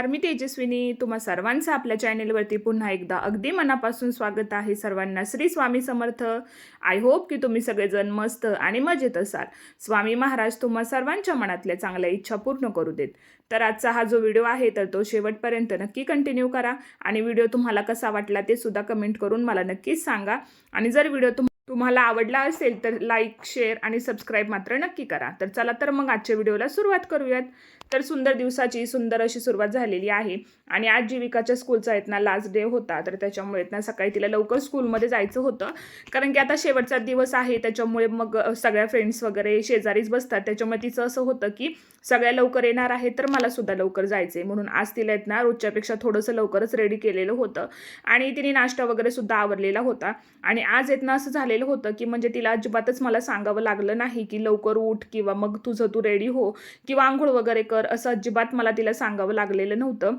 नमस्कार, मी तेजस्विनी. तुम्हा सर्वांचं आपल्या चॅनेलवरती पुन्हा एकदा अगदी मनापासून स्वागत आहे. सर्वांना श्री स्वामी समर्थ. आय होप की तुम्ही सगळेजण मस्त आणि मजेत असाल. स्वामी महाराज तुम्हा सर्वांच्या मनातल्या चांगल्या इच्छा पूर्ण करू देत. तर आजचा हा जो व्हिडिओ आहे तर तो शेवटपर्यंत नक्की कंटिन्यू करा आणि व्हिडिओ तुम्हाला कसा वाटला ते सुद्धा कमेंट करून मला नक्कीच सांगा. आणि जर व्हिडिओ तुम्हाला आवडला असेल तर लाईक, शेअर आणि सबस्क्राईब मात्र नक्की करा. तर चला तर मग आजच्या व्हिडिओला सुरुवात करूयात. तर सुंदर दिवसाची सुंदर अशी सुरुवात झालेली आहे आणि आज जीविकाच्या स्कूलचा आहेत ना लास्ट डे होता. तर त्याच्यामुळे ना सकाळी तिला लवकर स्कूलमध्ये जायचं होतं, कारण की आता शेवटचा दिवस आहे. त्याच्यामुळे मग सगळ्या फ्रेंड्स वगैरे शेजारीच बसतात. त्याच्यामुळे तिचं असं होतं की सगळ्या लवकर येणार आहे तर मला सुद्धा लवकर जायचे, म्हणून आज तिला आहेत ना रोजच्यापेक्षा थोडंसं लवकरच रेडी केलेलं होतं आणि तिने नाश्ता वगैरे सुद्धा आवरलेला होता. आणि आज आहेत ना असं झालेलं होतं की म्हणजे तिला अजिबातच मला सांगावं लागलं नाही की लवकर उठ किंवा मग तुझं तू रेडी हो किंवा आंघोळ वगैरे कर, असं अजिबात मला तिला सांगावं लागलेलं नव्हतं.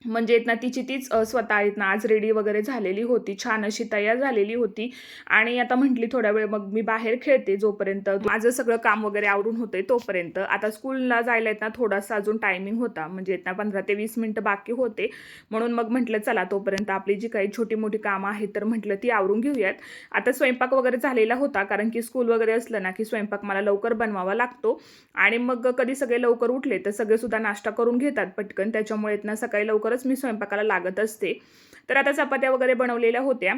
म्हणजे ना तिची तीच स्वतः आहेत ना आज रेडी वगैरे झालेली होती, छान अशी तयार झालेली होती आणि आता म्हटली थोड्या वेळ मग मी बाहेर खेळते, जोपर्यंत माझं सगळं काम वगैरे आवरून होते तोपर्यंत. आता स्कूलला जायला आहेत ना थोडासा अजून टायमिंग होता, म्हणजे ना 15 ते 20 मिनटं बाकी होते, म्हणून मग म्हटलं चला तोपर्यंत आपली जी काही छोटी मोठी कामं आहेत तर म्हटलं ती आवरून घेऊयात. आता स्वयंपाक वगैरे झालेला होता, कारण की स्कूल वगैरे असलं ना की स्वयंपाक मला लवकर बनवावा लागतो आणि मग कधी सगळे लवकर उठले तर सगळे सुद्धा नाश्ता करून घेतात पटकन, त्याच्यामुळे ना सकाळी लवकर मी स्वयंपाकाला लागत असते. तर आता चपात्या वगैरे बनवलेल्या होत्या.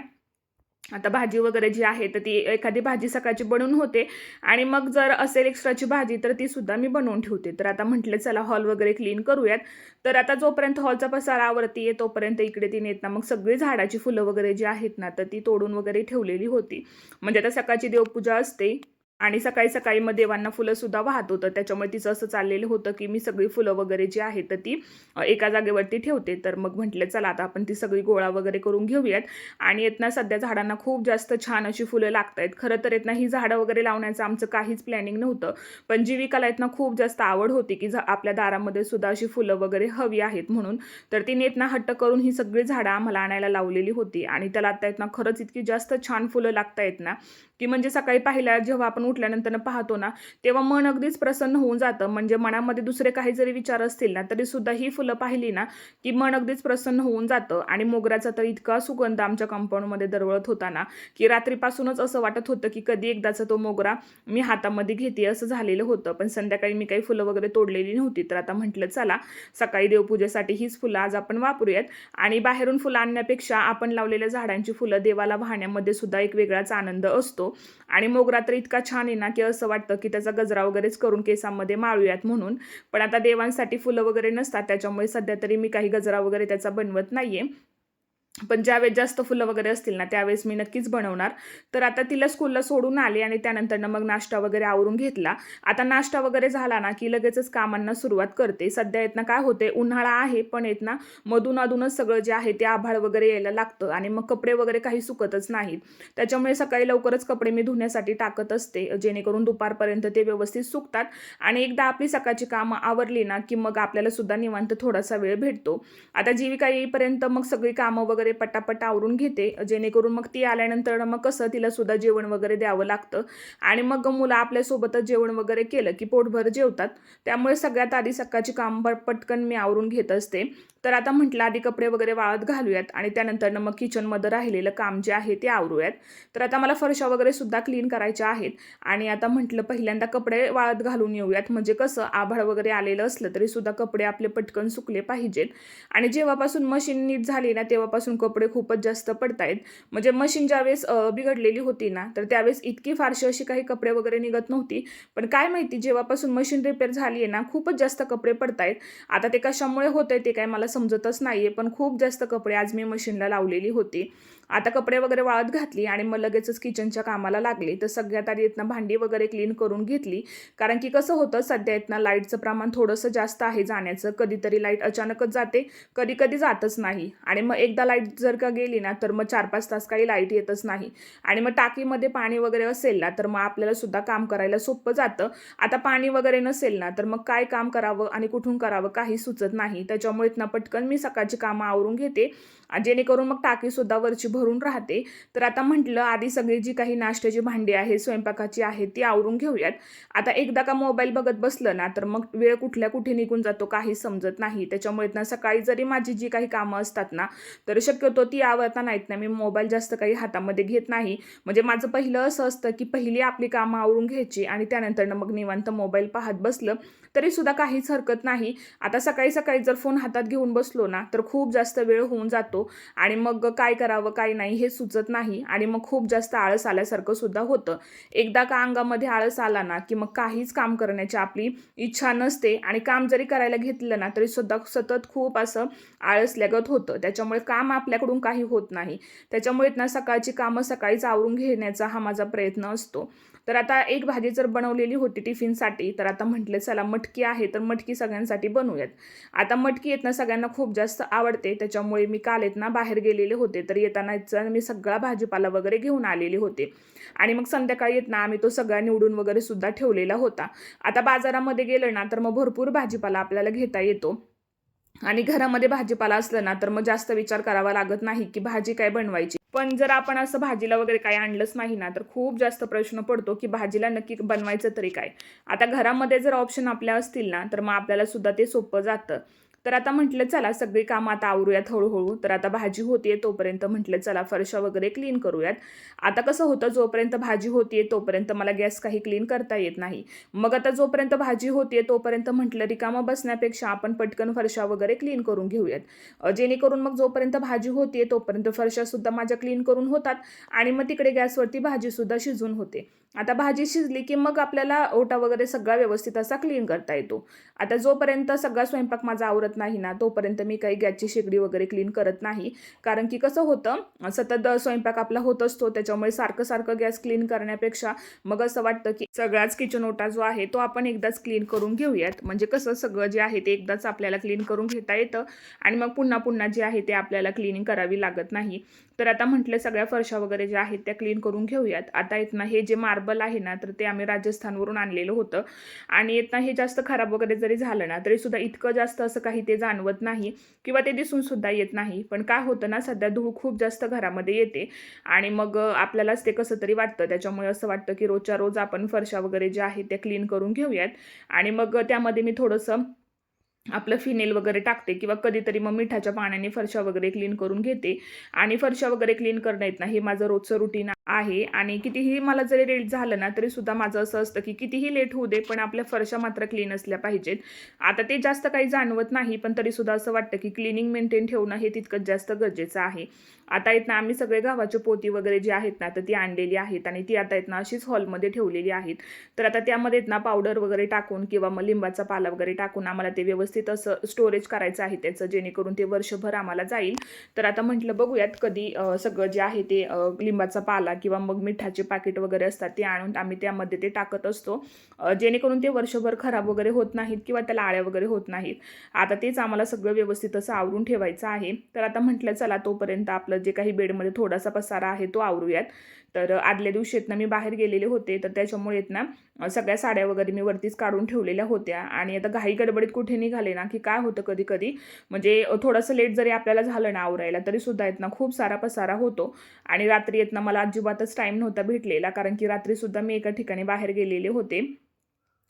आता भाजी वगैरे जी आहे तर ती एखादी भाजी सकाळची बनवून होते आणि मग जर असेल एक्स्ट्राची भाजी तर ती सुद्धा मी बनवून ठेवते. तर आता म्हटलं चला हॉल वगैरे क्लीन करूयात. तर आता जोपर्यंत हॉलचा पसारा आवरतीये तोपर्यंत इकडे तिने येत ना मग सगळी झाडाची फुलं वगैरे जी आहेत ना तर ती तोडून वगैरे ठेवलेली होती. म्हणजे आता सकाळची देवपूजा असते आणि सकाळी सकाळी मग देवांना फुलं सुद्धा वाहत होतं, त्याच्यामुळे तिचं असं चाललेलं होतं की मी सगळी फुलं वगैरे जी आहेत तर ती एका जागेवरती ठेवते. तर मग म्हटलं चला आता आपण ती सगळी गोळा वगैरे करून घेऊयात. आणि येत ना सध्या झाडांना खूप जास्त छान अशी फुलं लागत आहेत. खरं तर येत ना ही झाडं वगैरे लावण्याचं आमचं काहीच प्लॅनिंग नव्हतं, पण जीविकाला येत ना खूप जास्त आवड होती की आपल्या दारामध्ये सुद्धा अशी फुलं वगैरे हवी आहेत म्हणून. तर तिने येत ना हट्ट करून ही सगळी झाडं आम्हाला आणायला लावलेली होती आणि त्याला आता येत ना खरंच इतकी जास्त छान फुलं लागत आहेत ना की म्हणजे सकाळी पाहिल्या जेव्हा आपण उठल्यानंतर पाहतो ना तेव्हा मन अगदीच प्रसन्न होऊन जातं. म्हणजे मनामध्ये दुसरे काही जरी विचार असतील ना तरी सुद्धा ही फुलं पाहिली ना की मन अगदीच प्रसन्न होऊन जातं. आणि मोगऱ्याचा तर इतका सुगंध आमच्या कंपाऊंडमध्ये दरवळत होता ना की रात्रीपासूनच असं वाटत होतं की कधी एकदाचा तो मोगरा मी हातामध्ये घेते असं झालेलं होतं. पण संध्याकाळी मी काही फुलं वगैरे तोडलेली नव्हती, तर आता म्हटलं चला सकाळी देवपूजेसाठी हीच फुलं आज आपण वापरूयात. आणि बाहेरून फुलं आणण्यापेक्षा आपण लावलेल्या झाडांची फुलं देवाला वाहण्यामध्ये सुद्धा एक वेगळाच आनंद असतो. आणि मोगरा तर इतका छान आहे ना की असं वाटतं की त्याचा गजरा वगैरेच करून केसांमध्ये माळूयात म्हणून. पण आता देवांसाठी फुलं वगैरे नसतात, त्याच्यामुळे सध्या तरी मी काही गजरा वगैरे त्याचा बनवत नाहीये. पण ज्यावेळेस जास्त फुलं वगैरे असतील ना त्यावेळेस मी नक्कीच बनवणार. तर आता तिला स्कूलला सोडून आले आणि त्यानंतर मग नाश्ता वगैरे आवरून घेतला. आता नाश्ता वगैरे झाला ना की लगेचच कामांना सुरुवात करते. सध्या येत ना काय होते, उन्हाळा आहे पण येत ना मधून अधूनच सगळं जे आहे ते आभाळ वगैरे यायला लागतं आणि मग कपडे वगैरे काही सुकतच नाहीत. त्याच्यामुळे सकाळी लवकरच कपडे मी धुण्यासाठी टाकत असते, जेणेकरून दुपारपर्यंत ते व्यवस्थित सुकतात. आणि एकदा आपली सकाळची कामं आवरली ना की मग आपल्याला सुद्धा निवांत थोडासा वेळ भेटतो. आता जीविका येईपर्यंत मग सगळी कामं वगैरे पटापट आवरून घेते, जेणेकरून मग ती आल्यानंतर मग कसं तिला सुद्धा जेवण वगैरे द्यावं लागतं. आणि मग मुलं आपल्यासोबतच जेवण वगैरे केलं की पोटभर जेवतात. त्यामुळे सगळ्यात आधी सकाळची काम पटकन मी आवरून घेत असते. तर आता म्हटलं आधी कपडे वगैरे वाळत घालूयात आणि त्यानंतर मग किचनमध्ये राहिलेलं काम जे आहे ते आवरूयात. तर आता मला फरशा वगैरे सुद्धा क्लीन करायच्या आहेत आणि आता म्हटलं पहिल्यांदा कपडे वाळत घालून येऊयात, म्हणजे कसं आभाळ वगैरे आलेलं असलं तरी सुद्धा कपडे आपले पटकन सुकले पाहिजेत. आणि जेव्हापासून मशीन नीट झाली ना तेव्हापासून कपडे खूपच जास्त पडतायत. म्हणजे मशीन ज्यावेळेस बिघडलेली होती ना तर त्यावेळेस इतकी फारशी अशी काही कपडे वगैरे निघत नव्हती, पण काय माहिती जेव्हापासून मशीन रिपेअर झाली आहे ना खूपच जास्त कपडे पडतायत. आता ते कशामुळे होतंय ते काय मला समजतच नाहीये, पण खूप जास्त कपडे आज मी मशीनला लावलेली होती. आता कपडे वगैरे वाळत घातली आणि मग लगेचच किचनच्या कामाला लागले. तर सगळ्यात आधी येत ना भांडी वगैरे क्लीन करून घेतली, कारण की कसं होतं सध्या येत ना लाईटचं प्रमाण थोडंसं जास्त आहे जाण्याचं. कधीतरी लाईट अचानकच जाते, कधी कधी जातच नाही. आणि मग एकदा लाईट जर का गेली ना तर मग 4-5 तास काही लाईट येतच नाही. आणि मग टाकीमध्ये पाणी वगैरे असेल ना तर मग आपल्याला सुद्धा काम करायला सोपं जातं. आता पाणी वगैरे नसेल ना तर मग काय काम करावं आणि कुठून करावं काही सुचत नाही. त्याच्यामुळे ना पटकन मी सकाळची कामं आवरून घेते, जेणेकरून मग टाकी सुद्धा वरची भरून राहते. तर आता म्हटलं आधी सगळी जी काही नाश्त्याची भांडी आहे, स्वयंपाकाची आहे ती आवरून घेऊयात. आता एकदा का मोबाईल बघत बसलं ना, तर मग वेळ कुठल्या कुठे निघून जातो काही समजत नाही. त्याच्यामुळे ना सकाळी जरी माझी जी काही कामं असतात ना, तर शक्यतो ती आवरता नाहीत ना, मी मोबाईल जास्त काही हातामध्ये घेत नाही. म्हणजे माझं पहिलं असं असतं, की पहिली आपली कामं आवरून घ्यायची आणि त्यानंतर मग निवांत मोबाईल पाहत बसलं, तरीसुद्धा काहीच हरकत नाही. आता सकाळी-सकाळी जर फोन हातात घेऊन बसलो ना, तर खूप जास्त वेळ होऊन जातो आणि मग काय करावं, काय नाही हे सुचत नाही आणि मग खूप जास्त आळस आल्यासारखं सुद्धा होतं. एकदा का अंगामध्ये आळस आला ना, की मग काहीच काम करण्याची आपली इच्छा नसते आणि काम जरी करायला घेतलं ना, तरीसुद्धा सतत खूप असं आळसल्यागत होतं. त्याच्यामुळे काम आपल्याकडून काही होत नाही. त्याच्यामुळे ना सकाळची कामं सकाळीच आवरून घेण्याचा हा माझा प्रयत्न असतो. तर आता एक भाजी जर बनवलेली होती टिफिनसाठी, तर आता म्हटलं चला मटकी आहे, तर मटकी सगळ्यांसाठी बनवूयात. आता मटकी आहेत ना सगळ्यांना खूप जास्त आवडते. त्याच्यामुळे मी काल आहेत ना बाहेर गेलेले होते, तर येतानाच मी सगळा भाजीपाला वगैरे घेऊन आलेले होते. आणि मग संध्याकाळी आहेत ना आम्ही तो सगळा निवडून वगैरे सुद्धा ठेवलेला होता. आता बाजारामध्ये गेलं ना, तर मग भरपूर भाजीपाला आपल्याला घेता येतो. आणि घरामध्ये भाजीपाला असलं ना, तर मग जास्त विचार करावा लागत नाही, की भाजी काय बनवायची. पण जर आपण असं भाजीला वगैरे काही आणलंच नाही ना, तर खूप जास्त प्रश्न पडतो, की भाजीला नक्की बनवायचं तरी काय? आता घरामध्ये जर ऑप्शन आपल्या असतील ना, तर मग आपल्याला सुद्धा ते सोपं जातं. तर आता म्हटलं चला सगळी कामं आता आवरूयात हळू तर आता भाजी होतीये तोपर्यंत म्हटलं चला फरशा वगैरे क्लीन करूयात. आता कसं होतं जोपर्यंत भाजी होतीये तोपर्यंत मला गॅस काही क्लीन करता येत नाही. मग आता जोपर्यंत भाजी होतीये तोपर्यंत म्हटलं रिकामं बसण्यापेक्षा आपण पटकन फरशा वगैरे क्लीन करून घेऊयात. जेणेकरून मग जोपर्यंत भाजी होतीये तोपर्यंत फरशासुद्धा माझ्या क्लीन करून होतात आणि मग तिकडे गॅसवरती भाजीसुद्धा शिजून होते. आता भाजी शिजली की मग आपल्याला ओटा वगैरे सगळा व्यवस्थित असा क्लीन करता येतो. आता जोपर्यंत सगळा स्वयंपाक माझा आवरत नाही ना, तोपर्यंत मी काही गॅसची शेगडी वगैरे क्लीन करत नाही. कारण की कसं होतं सतत स्वयंपाक आपला होत असतो. त्याच्यामुळे सारखं-सारखं गॅस क्लीन करण्यापेक्षा मग असं वाटतं की सगळाच किचन ओटा जो आहे तो आपण एकदाच क्लीन करून घेऊयात. म्हणजे कसं सगळं जे आहे ते एकदाच आपल्याला क्लीन करून घेता येतं आणि मग पुन्हा-पुन्हा जे आहे ते आपल्याला क्लीनिंग करावी लागत नाही. तर आता म्हटलं सगळ्या फरशा वगैरे ज्या आहेत त्या क्लीन करून घेऊयात. आता आहेत ना हे जे मार्बल आहे ना, तर ते आम्ही राजस्थानवरून आणलेलं होतं आणि आहेत ना हे जास्त खराब वगैरे जरी झालं ना, तरीसुद्धा इतकं जास्त असं काही ते जाणवत नाही किंवा ते दिसून सुद्धा येत नाही. पण काय होतं ना, सध्या धूळ खूप जास्त घरामध्ये येते आणि मग आपल्यालाच ते कसं तरी वाटतं. त्याच्यामुळे असं वाटतं की रोजच्या रोज आपण फरशा वगैरे ज्या आहेत त्या क्लीन करून घेऊयात आणि मग त्यामध्ये मी थोडंसं आपलं फिनेल वगैरे टाकते किंवा कधीतरी मग मिठाच्या पाण्याने फरशा वगैरे क्लीन करून घेते आणि फरशा वगैरे क्लीन करणं आहेत ना हे माझं रोजचं रुटीन आहे आणि कितीही मला जरी लेट झालं ना तरी सुद्धा माझं असं असतं की कितीही लेट होऊ दे पण आपल्या फरशा मात्र क्लीन असल्या पाहिजेत. आता ते जास्त काही जाणवत नाही पण तरी सुद्धा असं वाटतं की क्लिनिंग मेंटेन ठेवणं हे तितकंच जास्त गरजेचं आहे. आता आहेत ना आम्ही सगळे गव्हाची पोती वगैरे जी आहेत ना तर ती आणलेली आहेत आणि ती आता आहेत ना अशीच हॉलमध्ये ठेवलेली आहेत. तर आता त्यामध्ये ना पावडर वगैरे टाकून किंवा मग लिंबाचा पाला वगैरे टाकून आम्हाला ते व्यवस्थित असं स्टोरेज करायचं आहे त्याचं जेणेकरून ते वर्षभर आम्हाला जाईल. तर आता म्हटलं बघूयात कधी सगळं जे आहे ते लिंबाचा पाला किंवा मग मिठाचे पाकिट वगैरे असतात ते आणून आम्ही त्यामध्ये ते टाकत असतो जेणेकरून ते वर्षभर खराब वगैरे होत नाहीत किंवा त्याला आळ्या वगैरे होत नाहीत. आता तेच आम्हाला सगळं व्यवस्थित असं आवरून ठेवायचं आहे. तर आता म्हटलं चला तोपर्यंत आपलं जे काही बेडमध्ये थोडासा पसारा आहे तो आवरूयात. तर आदल्या दिवशी आहेत ना मी बाहेर गेलेले होते तर त्याच्यामुळे आहेत ना सगळ्या साड्या वगैरे मी वरतीच काढून ठेवलेल्या होत्या आणि आता घाई गडबडीत कुठे निघाले ना की काय होतं कधी-कधी म्हणजे थोडंसं लेट जरी आपल्याला झालं ना आवरायला तरी सुद्धा आहेत ना खूप सारा पसारा होतो आणि रात्री आहेत ना मला अजिबातच टाईम नव्हता भेटलेला कारण की रात्री सुद्धा मी एका ठिकाणी बाहेर गेलेले होते.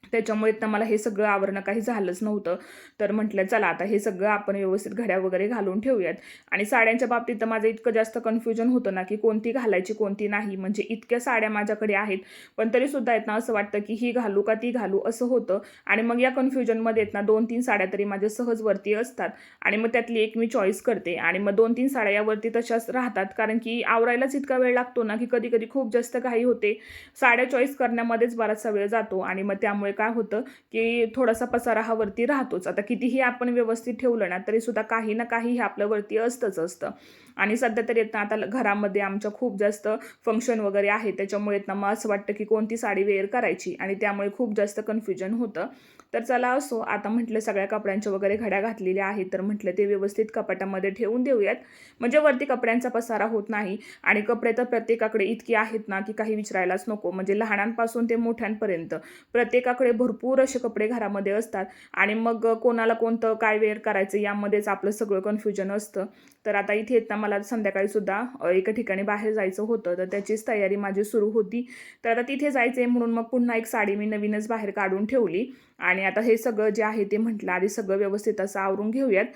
त्याच्यामुळे तर मला हे सगळं आवरणं काही झालंच नव्हतं. तर म्हटलं चला आता हे सगळं आपण व्यवस्थित घड्या वगैरे घालून ठेवूयात आणि साड्यांच्या बाबतीत तर माझं इतकं जास्त कन्फ्युजन होतं ना, की कोणती घालायची कोणती नाही. म्हणजे इतक्या साड्या माझ्याकडे आहेत, पण तरीसुद्धा आहेत ना असं वाटतं, की ही घालू का ती घालू असं होतं आणि मग या कन्फ्युजनमध्ये आहेत ना 2-3 साड्या तरी माझ्या सहज वरती असतात आणि मग त्यातली एक मी चॉईस करते आणि मग 2-3 साड्या यावरती तशाच राहतात. कारण की आवरायलाच इतका वेळ लागतो ना, की कधी-कधी खूप जास्त घाई होते. साड्या चॉईस करण्यामध्येच बराचसा वेळ जातो आणि मग त्यामुळे काय होतं, की थोडासा पसारा हा वरती राहतोच. आता कितीही आपण व्यवस्थित ठेवलं ना, तरीसुद्धा काही ना काही हे आपलं वरती असतंच असतं. आणि सध्या तरी आहेत ना, आता घरामध्ये आमच्या खूप जास्त फंक्शन वगैरे आहे. त्याच्यामुळे आहेत ना, मग असं वाटतं, की कोणती साडी वेअर करायची आणि त्यामुळे खूप जास्त कन्फ्युजन होतं. तर चला असो, आता म्हटलं सगळ्या कपड्यांच्या वगैरे घड्या घातलेल्या आहेत, तर म्हटलं ते व्यवस्थित कपाटामध्ये ठेवून देऊयात. म्हणजे वरती कपड्यांचा पसारा होत नाही आणि कपडे तर प्रत्येकाकडे इतकी आहेत ना, की काही विचारायलाच नको. म्हणजे लहानांपासून ते मोठ्यांपर्यंत प्रत्येकाकडे भरपूर असे कपडे घरामध्ये असतात आणि मग कोणाला कोणतं काय वेअर करायचं यामध्येच आपलं सगळं कन्फ्युजन असतं. तर आता इथे येताना मला संध्याकाळी सुद्धा एका ठिकाणी बाहेर जायचं होतं, तर त्याचीच तयारी माझी सुरू होती. तर आता तिथे जायचे म्हणून मग पुन्हा एक साडी मी नवीनच बाहेर काढून ठेवली आणि आता हे सगळं जे आहे ते म्हटलं आधी सगळं व्यवस्थित असं आवरून घेऊयात,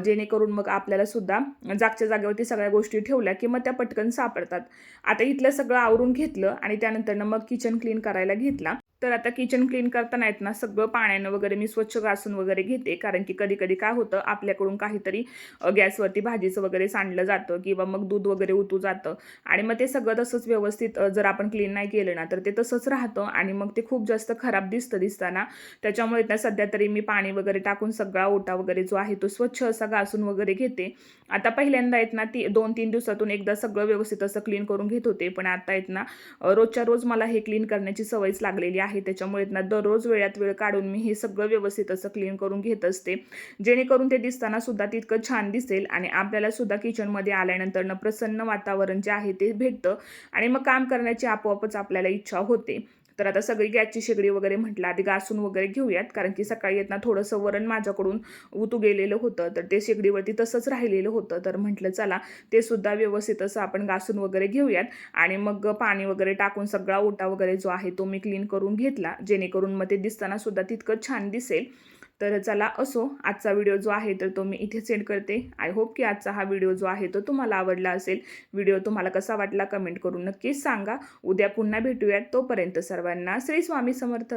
जेणेकरून मग आपल्याला सुद्धा जागच्या जागेवरती सगळ्या गोष्टी ठेवल्या की मग त्या पटकन सापडतात. आता इथलं सगळं आवरून घेतलं आणि त्यानंतर मग किचन क्लीन करायला घेतला. तर आता किचन क्लीन करताना आहेत ना सगळं पाण्यानं वगैरे मी स्वच्छ घासून वगैरे घेते, कारण की कधी कधी काय होतं आपल्याकडून काहीतरी गॅसवरती भाजीचं वगैरे सांडलं जातं किंवा मग दूध वगैरे उतू जातं आणि मग ते सगळं तसंच व्यवस्थित जर आपण क्लीन नाही केलं ना तर ते तसंच राहतं आणि मग ते खूप जास्त खराब दिसताना. त्याच्यामुळे ना सध्या तरी मी पाणी वगैरे टाकून सगळा ओटा वगैरे जो आहे तो स्वच्छ असा घासून वगैरे घेते. आता पहिल्यांदा आहेत ना 2-3 दिवसातून एकदा सगळं व्यवस्थित असं क्लीन करून घेत होते, पण आता आहेत ना रोजच्या रोज मला हे क्लीन करण्याची सवयच लागलेली आहे. त्याच्यामुळे ना दररोज वेळात वेळ काढून मी हे सगळं व्यवस्थित असं क्लीन करून घेत असते, जेणेकरून ते दिसताना सुद्धा तितकं छान दिसेल आणि आपल्याला सुद्धा किचनमध्ये आल्यानंतर प्रसन्न वातावरण जे आहे ते भेटतं आणि मग काम करण्याची आपोआपच आपल्याला इच्छा होते. तर आता सगळी गॅसची शेगडी वगैरे म्हटलं आधी घासून वगैरे घेऊयात, कारण की सकाळी येत ना थोडंसं वरण माझ्याकडून उतू गेलेलं होतं, तर ते शेगडीवरती तसंच राहिलेलं होतं. तर म्हटलं चला ते सुद्धा व्यवस्थित असं आपण घासून वगैरे घेऊयात आणि मग पाणी वगैरे टाकून सगळा ओटा वगैरे जो आहे तो मी क्लीन करून घेतला, जेणेकरून मग ते दिसताना सुद्धा तितकं छान दिसेल. तर चला असो, आजचा व्हिडिओ जो आहे तर तो मी इथे सेंड करते. आय होप की आजचा हा व्हिडिओ जो आहे तो तुम्हाला आवडला असेल. व्हिडिओ तुम्हाला कसा वाटला कमेंट करून नक्कीच सांगा. उद्या पुन्हा भेटूयात. तोपर्यंत सर्वांना श्री स्वामी समर्थ.